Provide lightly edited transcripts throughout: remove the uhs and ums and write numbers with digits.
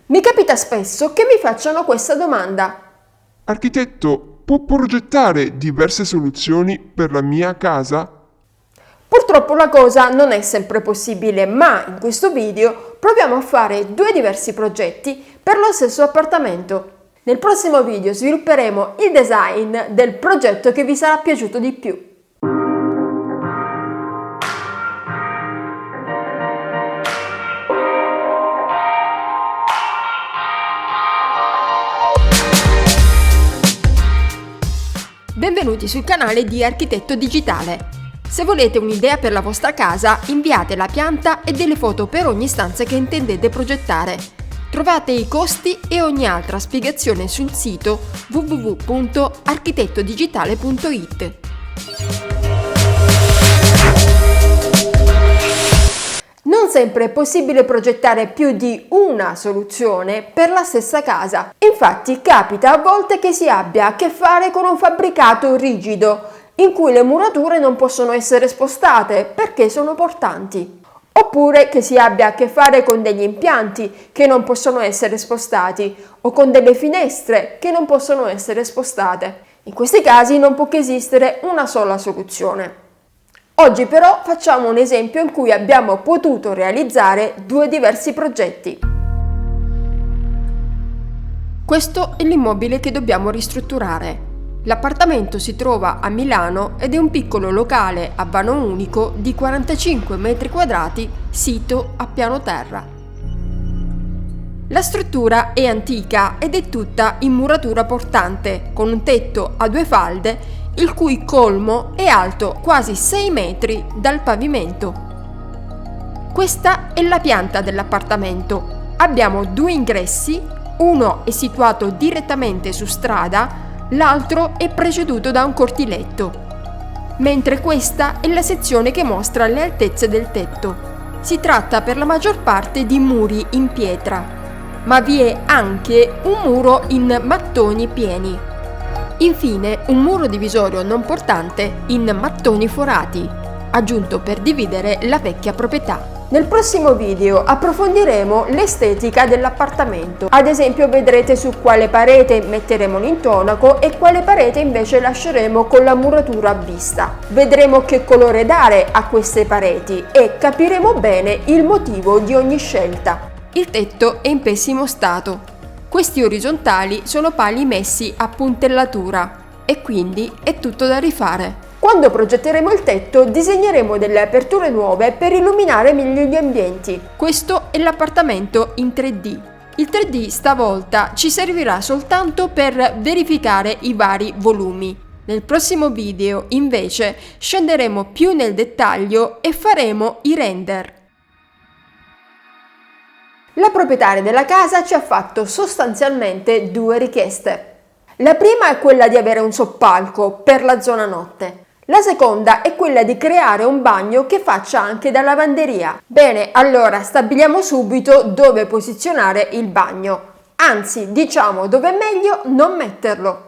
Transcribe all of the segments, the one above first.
Mi capita spesso che mi facciano questa domanda. Architetto, può progettare diverse soluzioni per la mia casa? Purtroppo la cosa non è sempre possibile, ma in questo video proviamo a fare due diversi progetti per lo stesso appartamento. Nel prossimo video svilupperemo il design del progetto che vi sarà piaciuto di più. Benvenuti sul canale di Architetto Digitale. Se volete un'idea per la vostra casa, inviate la pianta e delle foto per ogni stanza che intendete progettare. Trovate i costi e ogni altra spiegazione sul sito www.architettodigitale.it. Non sempre è possibile progettare più di una soluzione per la stessa casa. Infatti capita a volte che si abbia a che fare con un fabbricato rigido, in cui le murature non possono essere spostate perché sono portanti. Oppure che si abbia a che fare con degli impianti che non possono essere spostati o con delle finestre che non possono essere spostate. In questi casi non può che esistere una sola soluzione. Oggi però facciamo un esempio in cui abbiamo potuto realizzare due diversi progetti. Questo è l'immobile che dobbiamo ristrutturare. L'appartamento si trova a Milano ed è un piccolo locale a vano unico di 45 metri quadrati, sito a piano terra. La struttura è antica ed è tutta in muratura portante, con un tetto a due falde, il cui colmo è alto quasi 6 metri dal pavimento. Questa è la pianta dell'appartamento. Abbiamo due ingressi, uno è situato direttamente su strada, l'altro è preceduto da un cortiletto, mentre questa è la sezione che mostra le altezze del tetto. Si tratta per la maggior parte di muri in pietra, ma vi è anche un muro in mattoni pieni. Infine un muro divisorio non portante in mattoni forati, aggiunto per dividere la vecchia proprietà. Nel prossimo video approfondiremo l'estetica dell'appartamento. Ad esempio vedrete su quale parete metteremo l'intonaco e quale parete invece lasceremo con la muratura a vista. Vedremo che colore dare a queste pareti e capiremo bene il motivo di ogni scelta. Il tetto è in pessimo stato. Questi orizzontali sono pali messi a puntellatura e quindi è tutto da rifare. Quando progetteremo il tetto disegneremo delle aperture nuove per illuminare meglio gli ambienti. Questo è l'appartamento in 3D. Il 3D stavolta ci servirà soltanto per verificare i vari volumi. Nel prossimo video invece scenderemo più nel dettaglio e faremo i render. La proprietaria della casa ci ha fatto sostanzialmente due richieste. La prima è quella di avere un soppalco per la zona notte. La seconda è quella di creare un bagno che faccia anche da lavanderia. Bene, allora stabiliamo subito dove posizionare il bagno. Anzi, diciamo dove è meglio non metterlo.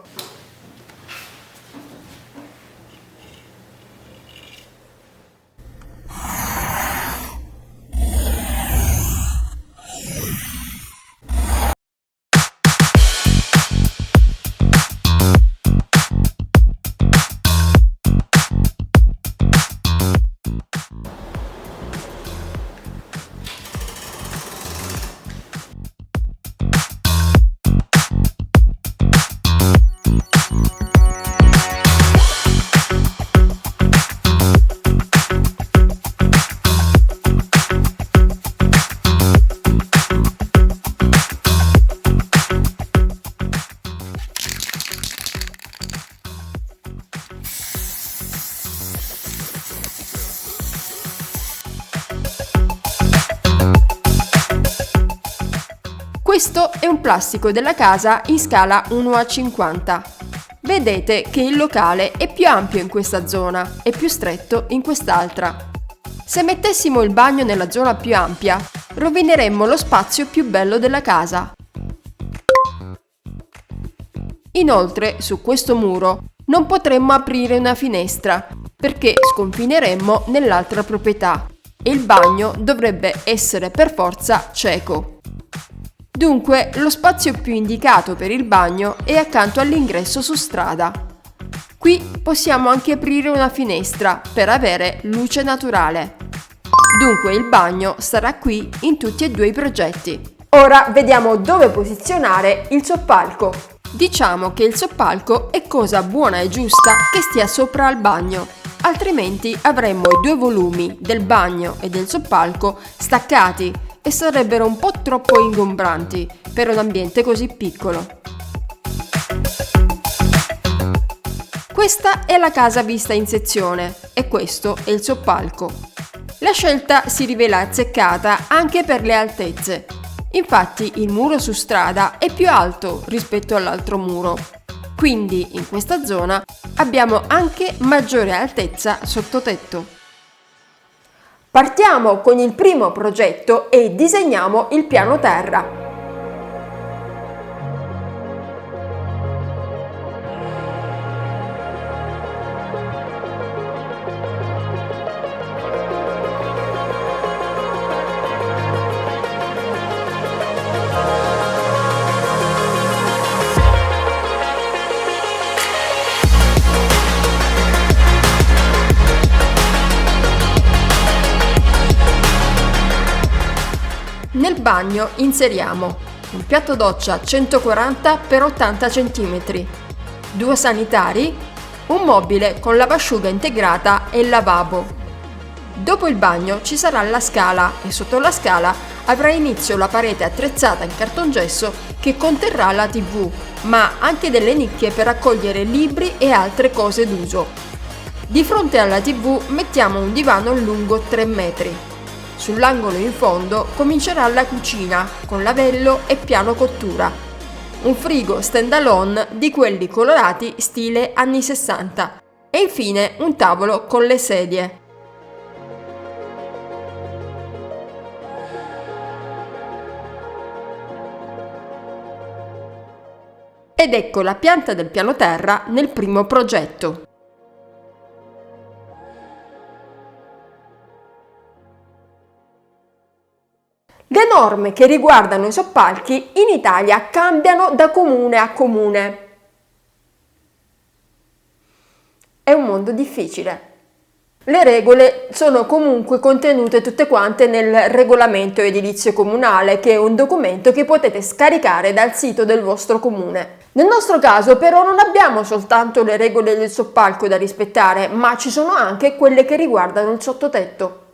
Questo è un plastico della casa in scala 1:50. Vedete che il locale è più ampio in questa zona e più stretto in quest'altra. Se mettessimo il bagno nella zona più ampia, rovineremmo lo spazio più bello della casa. Inoltre, su questo muro non potremmo aprire una finestra perché sconfineremmo nell'altra proprietà e il bagno dovrebbe essere per forza cieco. Dunque, lo spazio più indicato per il bagno è accanto all'ingresso su strada. Qui possiamo anche aprire una finestra per avere luce naturale. Dunque il bagno sarà qui in tutti e due i progetti. Ora vediamo dove posizionare il soppalco. Diciamo che il soppalco è cosa buona e giusta che stia sopra al bagno, altrimenti avremmo i due volumi del bagno e del soppalco staccati e sarebbero un po' troppo ingombranti per un ambiente così piccolo. Questa è la casa vista in sezione e questo è il soppalco. La scelta si rivela azzeccata anche per le altezze. Infatti il muro su strada è più alto rispetto all'altro muro. Quindi in questa zona abbiamo anche maggiore altezza sottotetto. Partiamo con il primo progetto e disegniamo il piano terra. Nel bagno inseriamo un piatto doccia 140 x 80 cm, due sanitari, un mobile con lavasciuga integrata e il lavabo. Dopo il bagno ci sarà la scala e sotto la scala avrà inizio la parete attrezzata in cartongesso che conterrà la TV, ma anche delle nicchie per raccogliere libri e altre cose d'uso. Di fronte alla TV mettiamo un divano lungo 3 metri. Sull'angolo in fondo comincerà la cucina con lavello e piano cottura. Un frigo stand-alone di quelli colorati stile anni 60 e infine un tavolo con le sedie. Ed ecco la pianta del piano terra nel primo progetto. Le norme che riguardano i soppalchi in Italia cambiano da comune a comune. È un mondo difficile. Le regole sono comunque contenute tutte quante nel regolamento edilizio comunale, che è un documento che potete scaricare dal sito del vostro comune. Nel nostro caso però non abbiamo soltanto le regole del soppalco da rispettare, ma ci sono anche quelle che riguardano il sottotetto.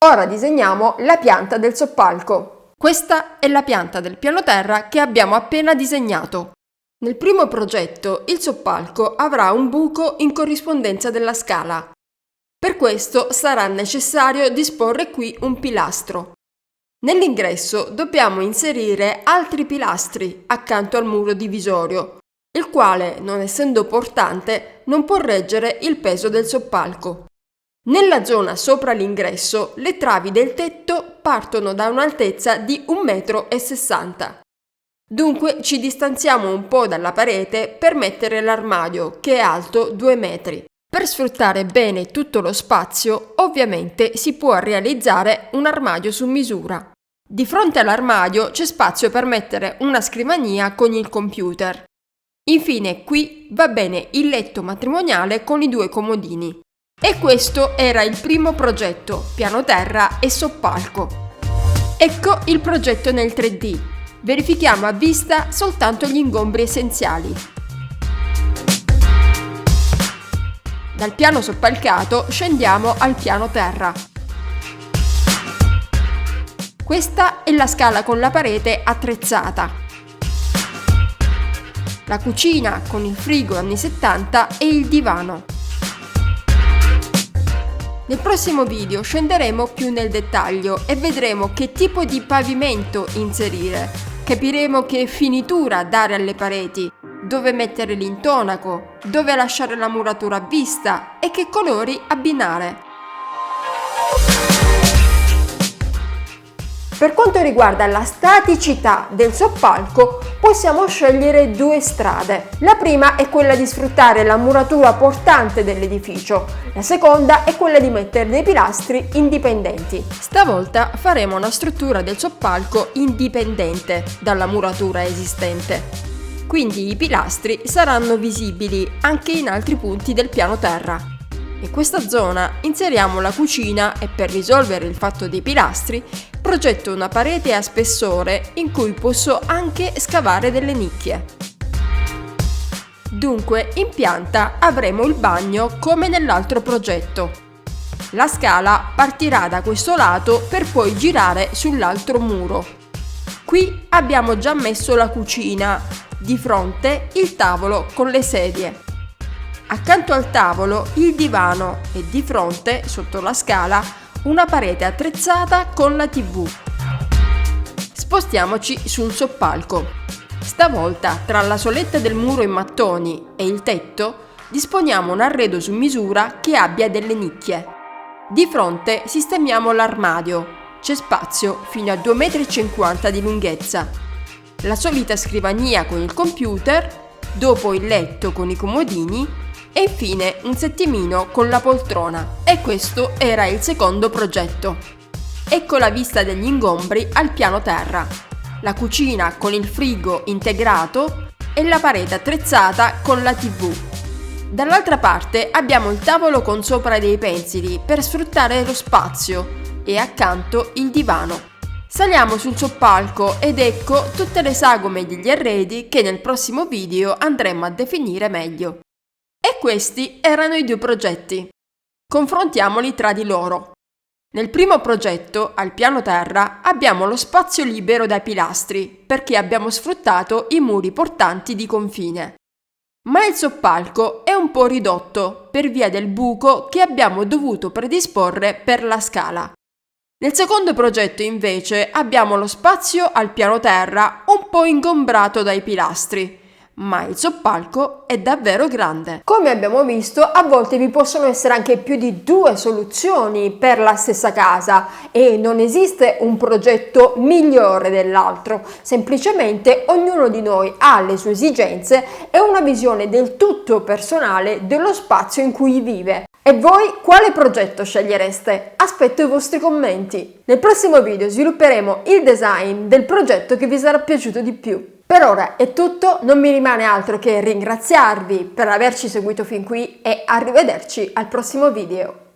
Ora disegniamo la pianta del soppalco. Questa è la pianta del piano terra che abbiamo appena disegnato. Nel primo progetto il soppalco avrà un buco in corrispondenza della scala. Per questo sarà necessario disporre qui un pilastro. Nell'ingresso dobbiamo inserire altri pilastri accanto al muro divisorio, il quale, non essendo portante, non può reggere il peso del soppalco. Nella zona sopra l'ingresso, le travi del tetto partono da un'altezza di 1,60 m. Dunque ci distanziamo un po' dalla parete per mettere l'armadio, che è alto 2 metri. Per sfruttare bene tutto lo spazio, ovviamente si può realizzare un armadio su misura. Di fronte all'armadio c'è spazio per mettere una scrivania con il computer. Infine qui va bene il letto matrimoniale con i 2 comodini. E questo era il primo progetto, piano terra e soppalco. Ecco il progetto nel 3D. Verifichiamo a vista soltanto gli ingombri essenziali. Dal piano soppalcato scendiamo al piano terra. Questa è la scala con la parete attrezzata. La cucina con il frigo anni 70 e il divano. Nel prossimo video scenderemo più nel dettaglio e vedremo che tipo di pavimento inserire. Capiremo che finitura dare alle pareti, dove mettere l'intonaco, dove lasciare la muratura a vista e che colori abbinare. Per quanto riguarda la staticità del soppalco, possiamo scegliere due strade. La prima è quella di sfruttare la muratura portante dell'edificio, la seconda è quella di mettere dei pilastri indipendenti. Stavolta faremo una struttura del soppalco indipendente dalla muratura esistente. Quindi i pilastri saranno visibili anche in altri punti del piano terra. In questa zona inseriamo la cucina e per risolvere il fatto dei pilastri progetto una parete a spessore in cui posso anche scavare delle nicchie. Dunque in pianta avremo il bagno come nell'altro progetto. La scala partirà da questo lato per poi girare sull'altro muro. Qui abbiamo già messo la cucina, di fronte il tavolo con le sedie. Accanto al tavolo il divano e di fronte, sotto la scala, una parete attrezzata con la TV. Spostiamoci sul soppalco. Stavolta, tra la soletta del muro in mattoni e il tetto, disponiamo un arredo su misura che abbia delle nicchie. Di fronte sistemiamo l'armadio. C'è spazio fino a 2,50 m di lunghezza. La solita scrivania con il computer, dopo il letto con i comodini e infine un settimino con la poltrona. E questo era il secondo progetto. Ecco la vista degli ingombri al piano terra. La cucina con il frigo integrato e la parete attrezzata con la TV. Dall'altra parte abbiamo il tavolo con sopra dei pensili per sfruttare lo spazio e accanto il divano. Saliamo sul soppalco ed ecco tutte le sagome degli arredi che nel prossimo video andremo a definire meglio. E questi erano i due progetti. Confrontiamoli tra di loro. Nel primo progetto, al piano terra, abbiamo lo spazio libero dai pilastri perché abbiamo sfruttato i muri portanti di confine. Ma il soppalco è un po' ridotto per via del buco che abbiamo dovuto predisporre per la scala. Nel secondo progetto invece abbiamo lo spazio al piano terra un po' ingombrato dai pilastri, ma il soppalco è davvero grande. Come abbiamo visto, a volte vi possono essere anche più di due soluzioni per la stessa casa e non esiste un progetto migliore dell'altro, semplicemente ognuno di noi ha le sue esigenze e una visione del tutto personale dello spazio in cui vive. E voi quale progetto scegliereste? Aspetto i vostri commenti. Nel prossimo video svilupperemo il design del progetto che vi sarà piaciuto di più. Per ora è tutto, non mi rimane altro che ringraziarvi per averci seguito fin qui e arrivederci al prossimo video.